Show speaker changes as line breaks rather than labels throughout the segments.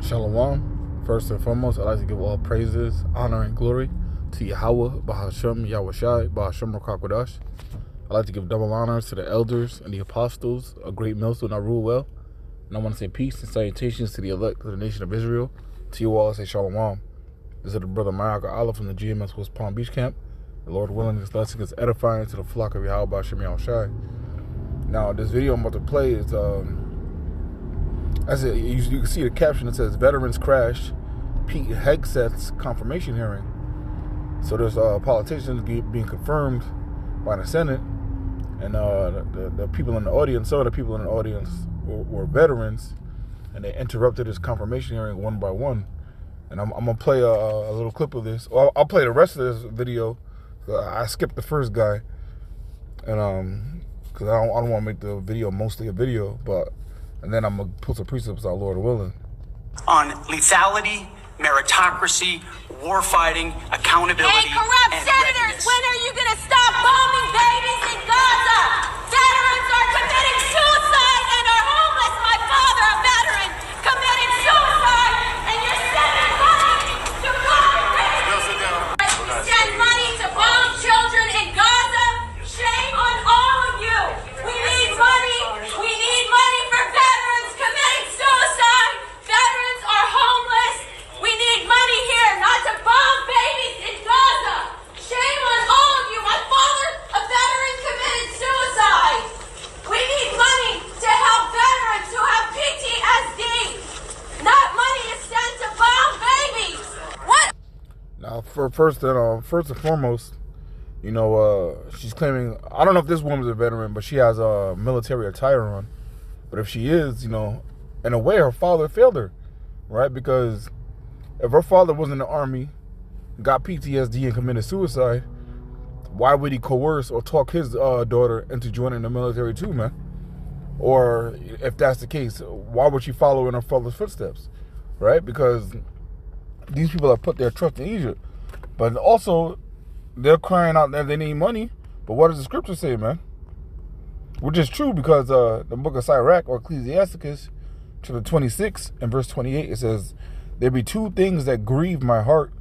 Shalom. First and foremost, I'd like to give all praises, honor, and glory to Yahweh, Bahashem, Yahushai, Bahashem Rakakwadash. I'd like to give double honors to the elders and the apostles, a great millstone that rule well. And I want to say peace and salutations to the elect of the nation of Israel. To you all, I say Shalom. This is the brother Mayaka Allah from the GMS West Palm Beach camp. The Lord willing, this lesson is edifying to the flock of Yahweh, Bahashem, Yahushai. Now, this video I'm about to play is, as you can see the caption, it says, Veterans Crash, Pete Hegseth's confirmation hearing. So there's politicians being confirmed by the Senate, and the people in the audience, some of the people in the audience were veterans, and they interrupted his confirmation hearing one by one. And I'm going to play a little clip of this. Well, I'll play the rest of this video. I skipped the first guy, and because I don't want to make the video mostly a video, and then I'm going to put some precepts out, Lord willing.
On lethality, meritocracy, war fighting, accountability,
hey, corrupt
and
senators,
readiness.
when are you going to stop bombing babies in Gaza? Veterans are committing suicide and are homeless. My father, a veteran, committed suicide, and you're sending money to bomb babies. Send money to bomb children in Gaza. Shame on all of you. We need money. We need money for veterans committing suicide. Veterans are homeless. We need money here, not to bomb babies in Gaza. Shame on all of you. My father, a veteran, committed suicide. We need money to help veterans who have PTSD, not money to send to bomb babies. What?
Now, first and foremost, she's claiming, I don't know if this woman's a veteran, but she has a military attire on. But if she is, in a way, her father failed her, right? Because if her father was in the army, got PTSD and committed suicide, why would he coerce or talk his daughter into joining the military too, man? Or if that's the case, why would she follow in her father's footsteps, right? Because these people have put their trust in Egypt. But also, they're crying out that they need money. But what does the scripture say, man? Which is true, because the book of Sirach, or Ecclesiasticus, chapter 26 and verse 28, it says, There be two things that grieve my heart,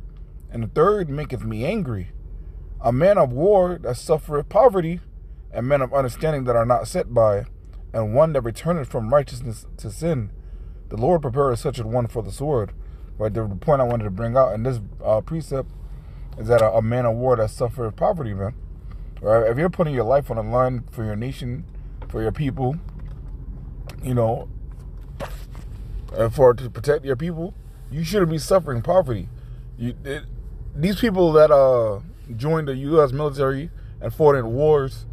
and the third maketh me angry. A man of war that suffereth poverty, and men of understanding that are not set by, and one that returneth from righteousness to sin. The Lord prepareth such a one for the sword. Right, the point I wanted to bring out in this precept is that a man of war that suffereth poverty, man. Right? If you're putting your life on the line for your nation, for your people, to protect your people, you shouldn't be suffering poverty. These people that joined the U.S. military and fought in wars,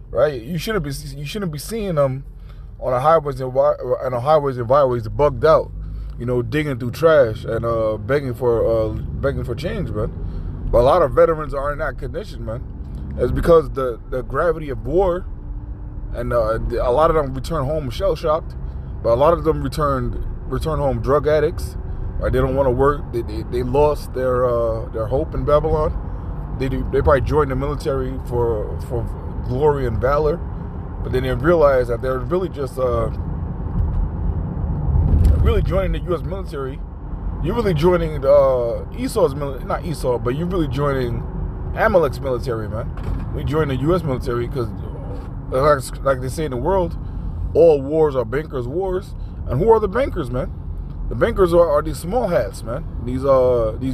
right? You shouldn't be seeing them on the highways and byways bugged out, digging through trash and begging for change, man. But a lot of veterans are in that condition, man. It's because the gravity of war, and a lot of them return home shell shocked, but a lot of them return home drug addicts. Right? They don't want to work. They lost their hope in Babylon. They probably joined the military for glory and valor, but then they realize that they're really just really joining the U.S. military. You're really joining Esau's military, not Esau, but you're really joining Amalek's military, man. We join the U.S. military because, like they say in the world, all wars are bankers' wars. And who are the bankers, man? The bankers are these small hats, man. These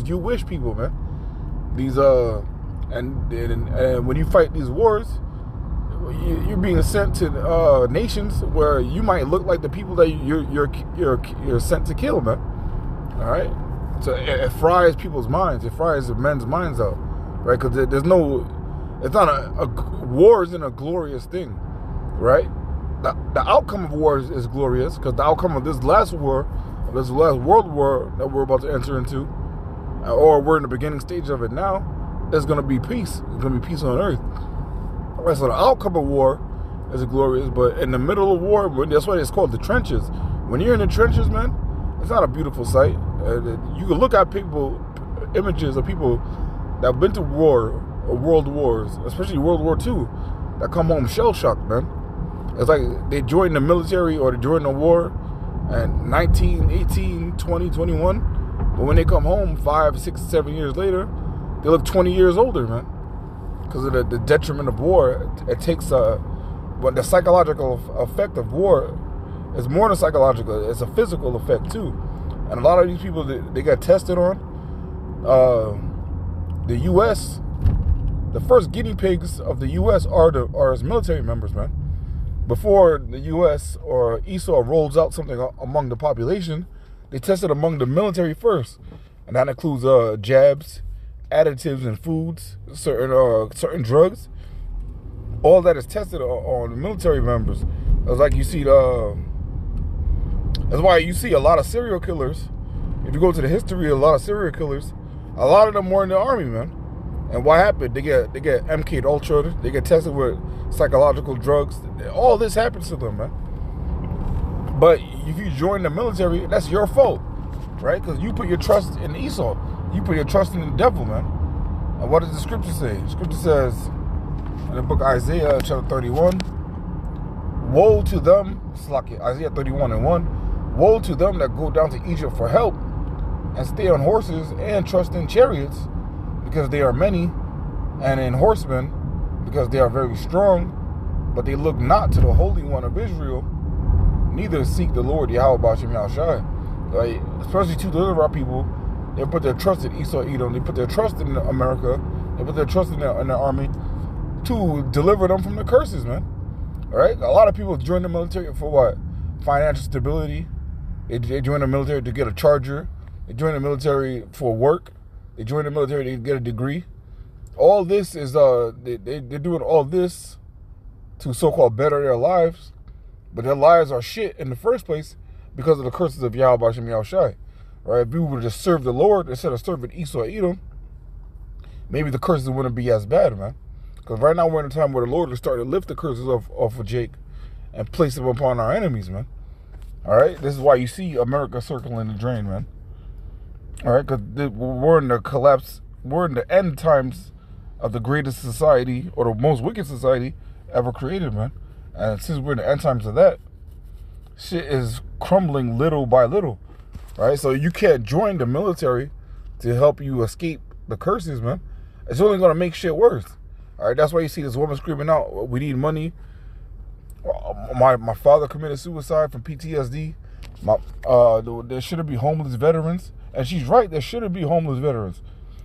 you wish people, man. And when you fight these wars, you're being sent to nations where you might look like the people that you're sent to kill, man. All right, so it fries people's minds. It fries the men's minds out, right? Because it's not a war isn't a glorious thing, right? The outcome of war is glorious, because the outcome of this last war, this last world war that we're about to enter into, or we're in the beginning stage of it now, is going to be peace. It's going to be peace on earth. Right, so the outcome of war is glorious, but in the middle of war, that's why it's called the trenches. When you're in the trenches, man, it's not a beautiful sight. You can look at images of people that have been to war, or world wars, especially World War II, that come home shell-shocked, man. It's like they join the military or they join the war, and 19, 18, 20, 21. But when they come home 5, 6, 7 years later, they look 20 years older, man. Because of the detriment of war. It takes but the psychological effect of war is more than psychological. It's a physical effect too. And a lot of these people, they got tested on. The U.S., the first guinea pigs of the U.S. are as military members, man. Before the U.S. or Esau rolls out something among the population, they test it among the military first. And that includes jabs, additives in foods, certain drugs. All that is tested on the military members. It's like you see that's why you see a lot of serial killers. If you go to the history of a lot of serial killers, a lot of them were in the army, man. And what happened? They get MK'd Ultra. They get tested with psychological drugs. All this happens to them, man. But if you join the military, that's your fault, right? Because you put your trust in Esau. You put your trust in the devil, man. And what does the scripture say? The scripture says in the book of Isaiah chapter 31, woe to them, Isaiah 31:1, woe to them that go down to Egypt for help and stay on horses and trust in chariots because they are many, and in horsemen because they are very strong, but they look not to the Holy One of Israel, neither seek the Lord Yahweh B'Shem Yahushai. Like, especially to deliver our people, they put their trust in Esau Edom, they put their trust in America, they put their trust in the army to deliver them from the curses, man. All right? A lot of people join the military for what? Financial stability. They join the military to get a charger. They join the military for work. They join the military to get a degree. All this is, they're doing all this to so-called better their lives. But their lives are shit in the first place because of the curses of Yahweh B'Shem Yahushai. Right? If we would just serve the Lord instead of serving Esau Edom, maybe the curses wouldn't be as bad, man. Because right now we're in a time where the Lord is starting to lift the curses off of Jake and place them upon our enemies, man. All right? This is why you see America circling the drain, man. All right? Because we're in the collapse. We're in the end times of the greatest society or the most wicked society ever created, man. And since we're in the end times of that, shit is crumbling little by little. Right? So you can't join the military to help you escape the curses, man. It's only going to make shit worse. All right, that's why you see this woman screaming out, we need money. My father committed suicide from PTSD. There shouldn't be homeless veterans. And she's right, there shouldn't be homeless veterans.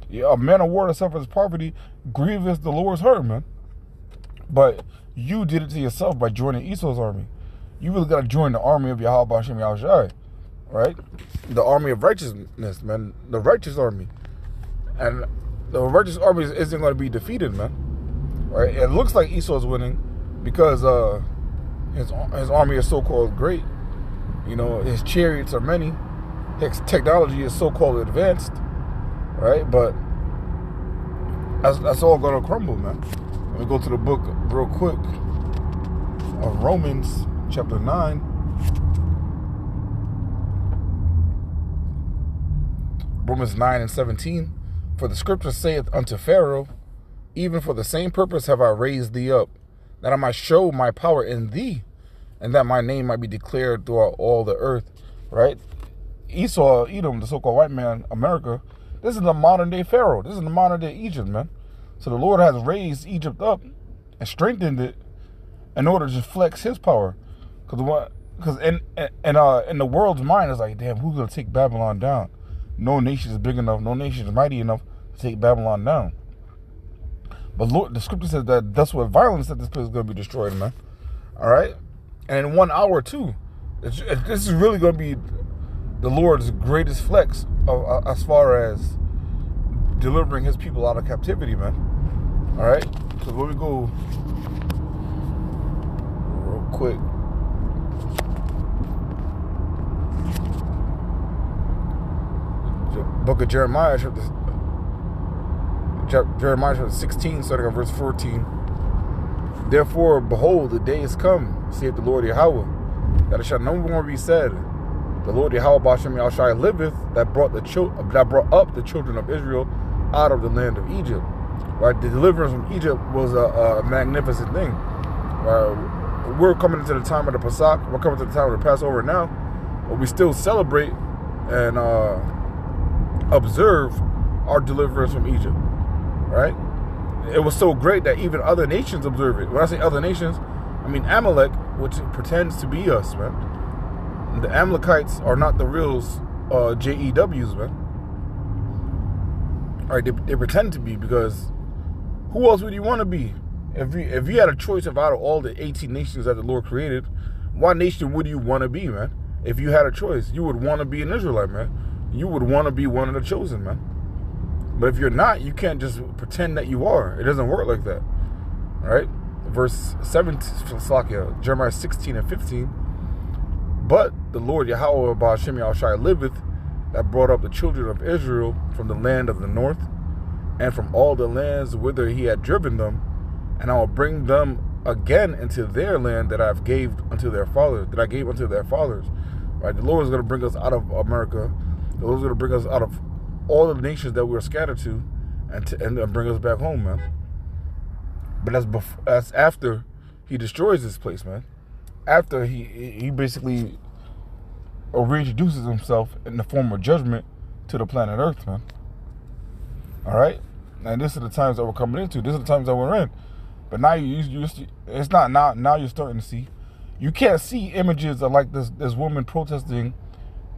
Yeah, a man of war that suffers poverty grieveth the Lord's heart, man. But you did it to yourself by joining Esau's army. You really got to join the army of Yahweh B'Shem Yahushai, right? The army of righteousness, man. The righteous army. And the righteous army isn't going to be defeated, man. Right? It looks like Esau's winning because his army is so-called great. You know, his chariots are many. His technology is so-called advanced. Right? But that's all going to crumble, man. Let me go to the book real quick of Romans chapter 9. Romans 9:17. For the scripture saith unto Pharaoh, even for the same purpose have I raised thee up, that I might show my power in thee, and that my name might be declared throughout all the earth. Right? Esau, Edom, the so-called white man, America, this is the modern day Pharaoh. This is the modern day Egypt, man. So the Lord has raised Egypt up and strengthened it in order to flex his power. Because in the world's mind, it's like, damn, who's going to take Babylon down? No nation is big enough, no nation is mighty enough to take Babylon down. But Lord, the scripture says that that's what violence that this place is going to be destroyed, man. All right? And in 1 hour, too. This is really going to be the Lord's greatest flex as far as delivering his people out of captivity, man. All right? So let me go real quick. The book of Jeremiah, chapter 16, starting at verse 14. Therefore, behold, the day is come, saith the Lord Yahweh, that it shall no more be said, the Lord Yahweh B'Shem Yahushai liveth, that brought up the children of Israel out of the land of Egypt. Right? The deliverance from Egypt was a magnificent thing. We're coming into the time of the Pesach. We're coming to the time of the Passover now, but we still celebrate and observe our deliverance from Egypt, right? It was so great that even other nations observe it. When I say other nations, I mean Amalek, which pretends to be us, man. The Amalekites are not the real JEWs, man. All right, they pretend to be, because who else would you want to be? If you had a choice out of all the 18 nations that the Lord created, what nation would you want to be, man? If you had a choice, you would want to be an Israelite, man. You would want to be one of the chosen, man. But if you're not, you can't just pretend that you are. It doesn't work like that. All right? Verse 17, Jeremiah 16 and 15. But the Lord Yahweh Ba'ashem Yahushai liveth, that brought up the children of Israel from the land of the north, and from all the lands whither he had driven them, and I will bring them again into their land that I gave unto their fathers. Right? The Lord is going to bring us out of America. The Lord is going to bring us out of all the nations that we were scattered to, and bring us back home, man. But that's after he destroys this place, man. After he basically reintroduces himself in the form of judgment to the planet Earth, man. All right? And this are the times that we're coming into. This are the times that we're in. But now it's not now. Now you're starting to see. You can't see images of like this woman protesting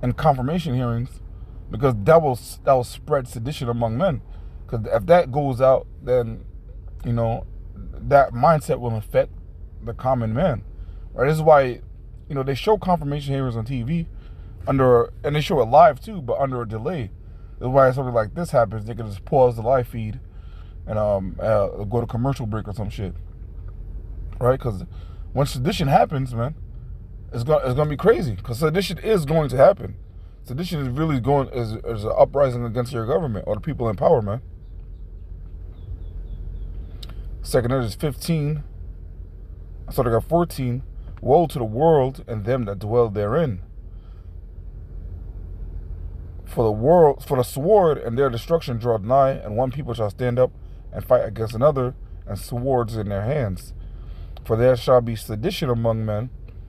in confirmation hearings, because that will spread sedition among men. Because if that goes out, then that mindset will affect the common man. Right? This is why they show confirmation hearings on TV and they show it live too, but under a delay. This is why if something like this happens, they can just pause the live feed and go to commercial break or some shit, right? Because when sedition happens, man, it's gonna be crazy. Because sedition is going to happen. Sedition is really is an uprising against your government or the people in power, man. 2 Ezra 15. So they got 14. Woe to the world and them that dwell therein. For the sword and their destruction draweth nigh, and one people shall stand up and fight against another, and swords in their hands. For there shall be sedition among men,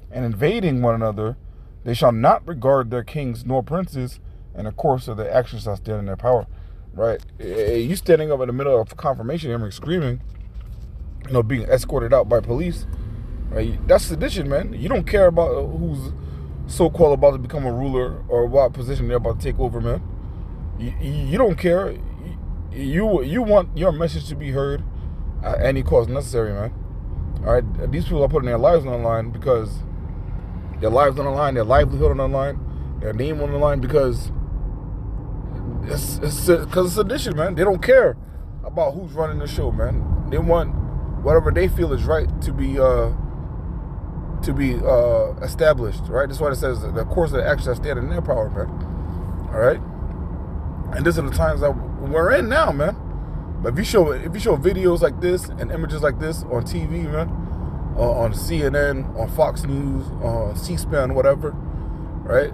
and invading one another. They shall not regard their kings nor princes, and the course of their actions shall stand in their power. Right? You standing up in the middle of confirmation hearing, screaming, being escorted out by police. Right? That's sedition, man. You don't care about who's so-called about to become a ruler or what position they're about to take over, man. You don't care. You want your message to be heard at any cost necessary, man. All right, these people are putting their lives on the line, because their lives on the line, their livelihood on the line, their name on the line, because it's sedition, man. They don't care about who's running the show, man. They want whatever they feel is right to be established, right? That's why it says the course of the action that stand in their power, man. All right, and these are the times that we're in now, man. But if you show videos like this and images like this on TV, man, on CNN, on Fox News, on C-SPAN, whatever, right?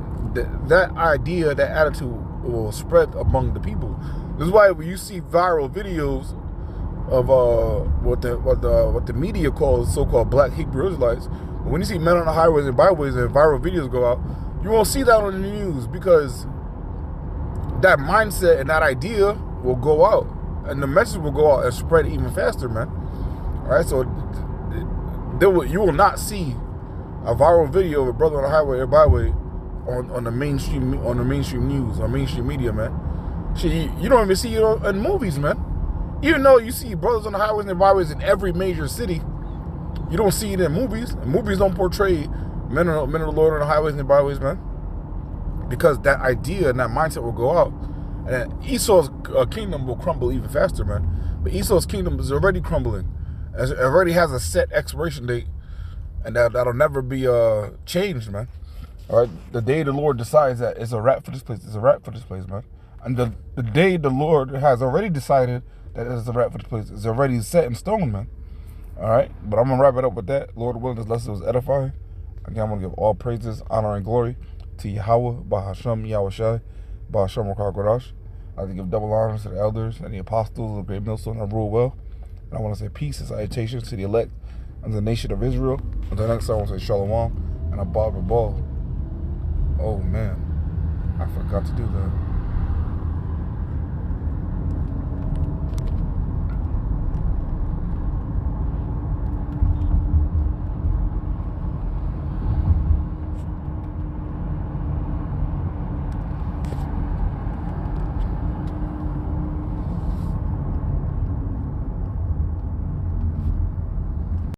That idea, that attitude will spread among the people. This is why when you see viral videos of what the media calls so-called Black Hebrew Israelites, but when you see men on the highways and byways and viral videos go out, you won't see that on the news, because that mindset and that idea will go out, and the message will go out and spread even faster, man. All right, so you will not see a viral video of a brother on the highway or byway on the mainstream news or mainstream media, man. You don't even see it in movies, man. Even though you see brothers on the highways and byways in every major city, you don't see it in movies. Movies don't portray men of the Lord on the highways and byways, man. Because that idea and that mindset will go out. And Esau's kingdom will crumble even faster, man. But Esau's kingdom is already crumbling. It already has a set expiration date. And that'll never be changed, man. All right? The day the Lord decides that it's a wrap for this place, it's a wrap for this place, man. And the day the Lord has already decided that it's a wrap for this place, it's already set in stone, man. All right? But I'm going to wrap it up with that. Lord willing, this lesson was edifying. Again, I'm going to give all praises, honor, and glory to Yahweh, Bahashem, Yahushai, Bahashem, Rakakodash. I'd like to give double honors to the elders and the apostles of the great millstone that rule well. And I want to say peace and salutations to the elect and the nation of Israel. Until next time, I want to say shalom and a Baba Ball. Oh man, I forgot to do that.